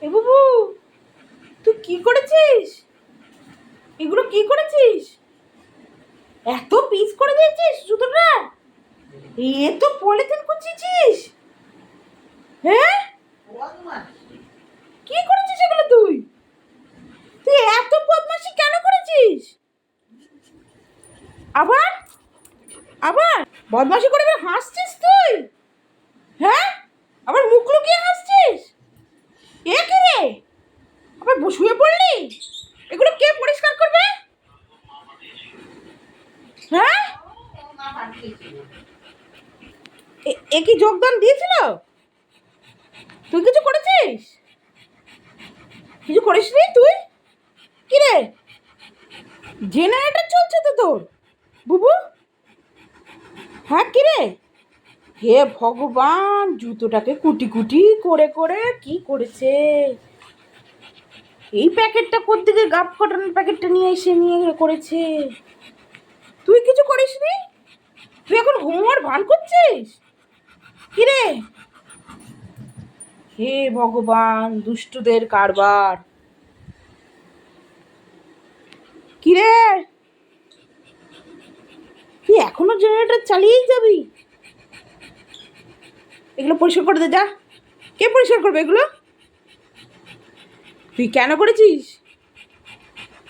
এ বাবু, তুই কি করেছিস? এগুলো কি করেছিস? এত পিস করে দিয়েছিস জুতোটা? এ তো পলিথিন কুচিয়েছিস। হ্যাঁ, কি করেছিস এগুলো তুই? তুই এত বদমাশি কেন করেছিস? আবার আবার বদমাশি করে এবার হাসছিস তুই? হ্যাঁ, আবার মুখ লুকিয়ে হাসছিস। এ কি রে? আবার শুয়ে পড়লি? এগুলো কে পরিষ্কার করবে? হ্যাঁ, এ কি যোগদান দিয়েছিল? তুই কিছু করেছিস? কিছু করিসনি তুই? কি রে, জেনারেটর চলছে তো তোর বুবু? হ্যাঁ, কি রে? হে ভগবান, জুতোটাকে কুটি কুটি করে করে কি করেছে! এই প্যাকেটটা কোত্থেকে গাপ কটানোর প্যাকেটটা নিয়ে এসে নিয়ে করেছে? তুই কিছু করিসনি? তুই এখন হোমওয়ার্ক ভান করছিস? কি রে? হে ভগবান, দুষ্টুদের কারবার! কি রে, তুই এখনো জেনারেটর চালিয়েই যাবি? এগুলো পরিষ্কার করে দে যা। কে পরিষ্কার করবে এগুলো? তুই কেন করেছিস?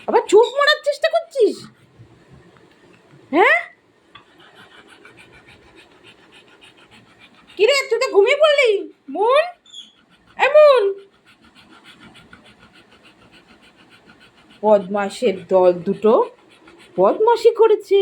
আবার চোখ মারার চেষ্টা করছিস? হ্যাঁ, কি রে, তুই তো ঘুমিয়ে পড়লি? মন, এমন বদমাশের দল দুটো বদমাশি করেছে।